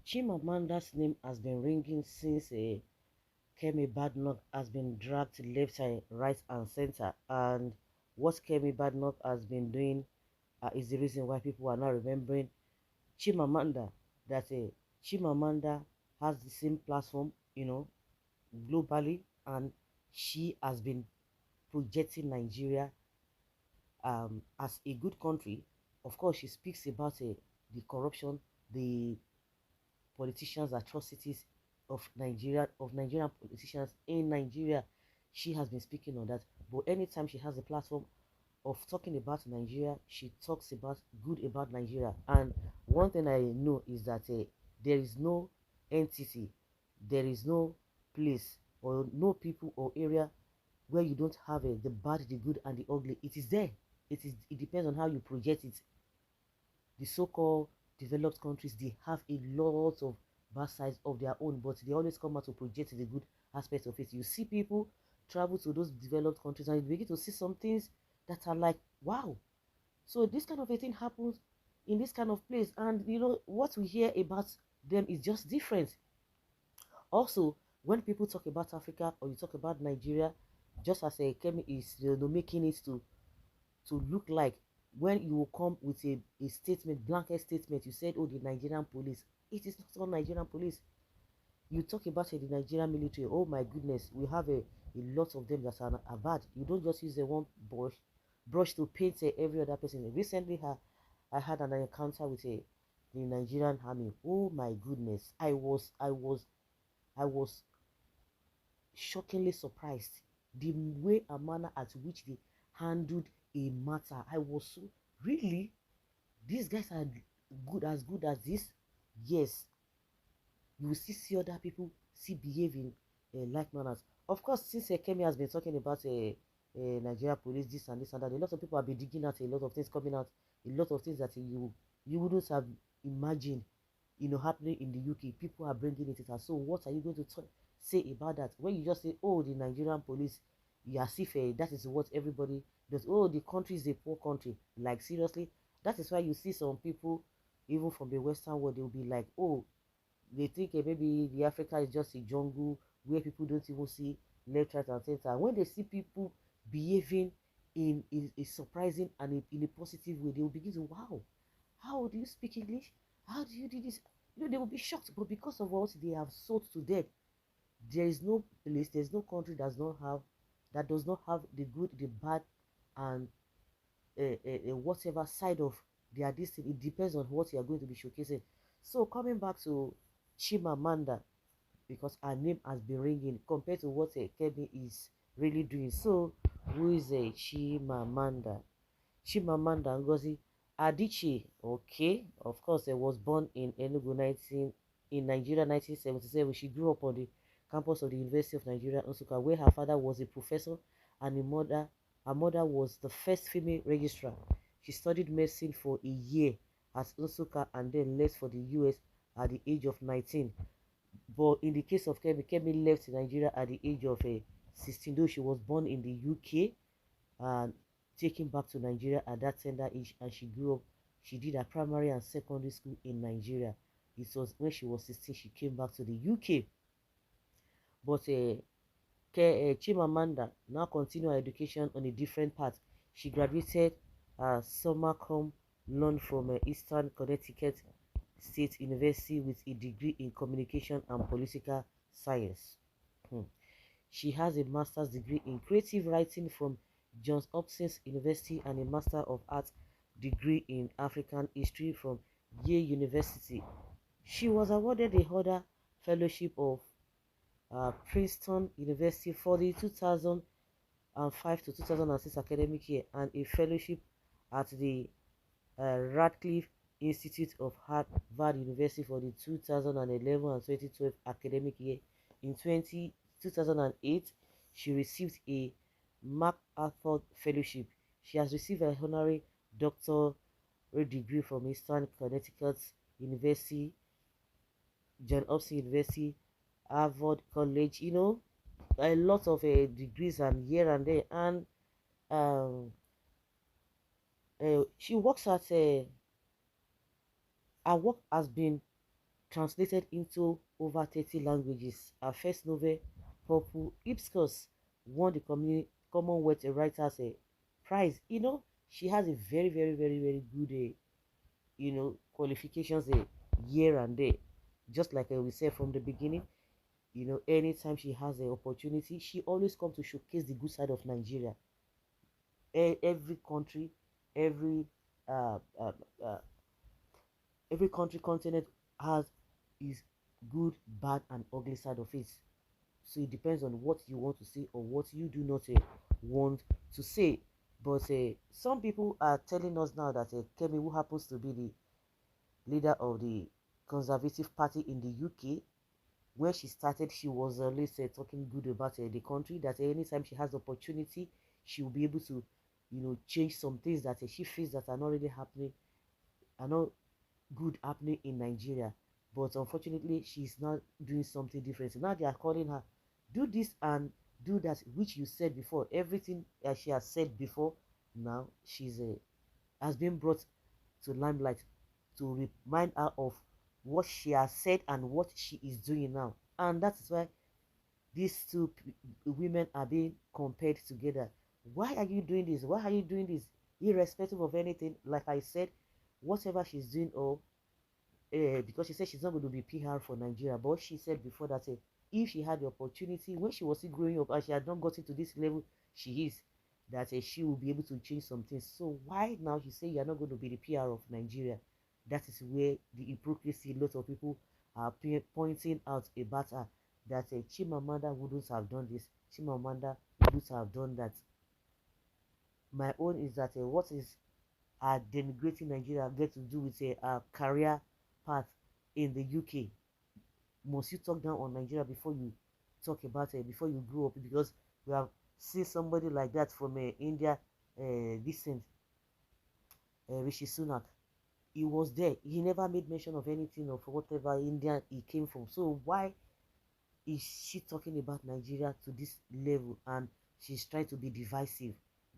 Chimamanda's name has been ringing since Kemi Badenoch has been dragged left and right and center. And what Kemi Badenoch has been doing is the reason why people are not remembering Chimamanda. That Chimamanda has the same platform, globally, and she has been projecting Nigeria as a good country. Of course, she speaks about the corruption, the politicians' atrocities of Nigerian politicians in Nigeria. She has been speaking on that. But anytime she has a platform of talking about Nigeria, she talks about good about Nigeria. And one thing I know is that there is no entity, there is no place or no people or area where you don't have the bad, the good, and the ugly. It is there. It depends on how you project it. The so-called developed countries, they have a lot of bad sides of their own, but they always come out to project the good aspects of it. You see people travel to those developed countries and you begin to see some things that are like, wow. So this kind of a thing happens in this kind of place, and what we hear about them is just different. Also, when people talk about Africa or you talk about Nigeria, just as a Kemi is making it to look like, when you will come with a statement, blanket statement, you said, oh, the Nigerian police. It is not all Nigerian police. You talk about the Nigerian military. Oh my goodness, we have a lot of them that are bad. You don't just use the one brush to paint every other person. Recently, I had an encounter with the Nigerian army. Oh my goodness, I was shockingly surprised the way and manner at which they handled a matter. I was so, really, these guys are good as this. Yes, you will still see other people see behaving like manners. Of course, since Kemi has been talking about Nigeria police, this and this and that, a lot of people have been digging out a lot of things coming out, a lot of things that you wouldn't have imagined, happening in the UK. People are bringing it out. So what are you going to say about that? When you just say, oh, the Nigerian police, you as if that is what everybody does. Oh, the country is a poor country. Like, seriously? That is why you see some people, even from the Western world, they'll be like, oh, they think maybe the Africa is just a jungle where people don't even see left, right, and center. When they see people behaving in a surprising and in a positive way, they will begin to, wow, how do you speak English? How do you do this? They will be shocked. But because of what they have sold to them, there is no place, there's no country that does not have the good, the bad, and whatever side of their this thing. It depends on what you are going to be showcasing. So coming back to Chimamanda, because her name has been ringing compared to what Kemi is really doing. So who is Chimamanda? Chimamanda Ngozi Adichie, okay, of course, was born in Enugu in Nigeria 1977. She grew up on the campus of the University of Nigeria, Nsukka, where her father was a professor and her mother was the first female registrar. She studied medicine for a year at Nsukka and then left for the US at the age of 19. But in the case of Kemi left Nigeria at the age of 16, though she was born in the UK, and taken back to Nigeria at that tender age, and she grew up. She did her primary and secondary school in Nigeria. It was when she was 16 she came back to the UK. But Chimamanda now continued her education on a different path. She graduated summa cum laude from Eastern Connecticut State University with a degree in communication and political science. Hmm. She has a master's degree in creative writing from Johns Hopkins University and a Master of Arts degree in African history from Yale University. She was awarded a Hodder Fellowship of Princeton University for the 2005 to 2006 academic year and a fellowship at the Radcliffe Institute of Harvard University for the 2011 and 2012 academic year. In 2008, she received a MacArthur Fellowship. She has received a honorary doctorate degree from Eastern Connecticut University, John Hopkins University, Harvard College, a lot of degrees and here and there. And she works at her work has been translated into over 30 languages. Her first novel, Purple Hibiscus, won the Commonwealth Writers Prize. She has a very, very, very, very good, qualifications here and there. Just like we said from the beginning, anytime she has an opportunity, she always comes to showcase the good side of Nigeria. Every country, every uh, uh, uh, every country continent has its good, bad, and ugly side of it. So it depends on what you want to say or what you do not want to say. But some people are telling us now that Kemi, who happens to be the leader of the Conservative Party in the UK, when she started, she was always talking good about the country. That anytime she has opportunity, she will be able to, change some things that she feels that are not really happening, are not good happening in Nigeria. But unfortunately, she's not doing something different. So now they are calling her, do this and do that, which you said before. Everything she has said before, now she's has been brought to limelight to remind her of what she has said and what she is doing now. And that is why these two women are being compared together. Why are you doing this? Why are you doing this? Irrespective of anything, like I said, whatever she's doing, or because she said she's not going to be PR for Nigeria, but she said before that if she had the opportunity when she was still growing up and she had not gotten to this level she is, that she will be able to change some things. So why now you say you're not going to be the PR of Nigeria? That is where the hypocrisy, a lot of people are pointing out about her, that Chimamanda wouldn't have done this, Chimamanda wouldn't have done that. My own is that what is denigrating Nigeria get to do with a career path in the UK? Must you talk down on Nigeria before you talk about it, before you grow up? Because we have seen somebody like that from India, recent, Rishi Sunak. He was there. He never made mention of anything of whatever India he came from. So why is she talking about Nigeria to this level, and she's trying to be divisive?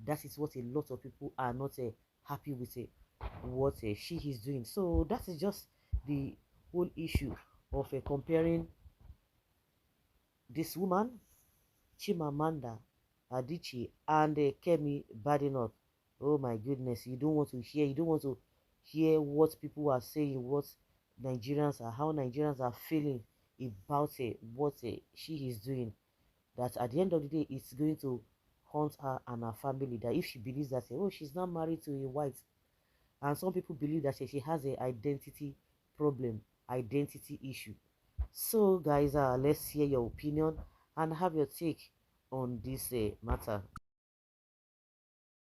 That is what a lot of people are not happy with what she is doing. So that is just the whole issue of comparing this woman, Chimamanda Adichie, and Kemi Badenoch. Oh my goodness, you don't want to hear what people are saying, what Nigerians are, how Nigerians are feeling about what she is doing. That at the end of the day, it's going to haunt her and her family. That if she believes that, oh, she's not married to a white, and some people believe that she has an identity problem, identity issue. So guys, let's hear your opinion and have your take on this matter.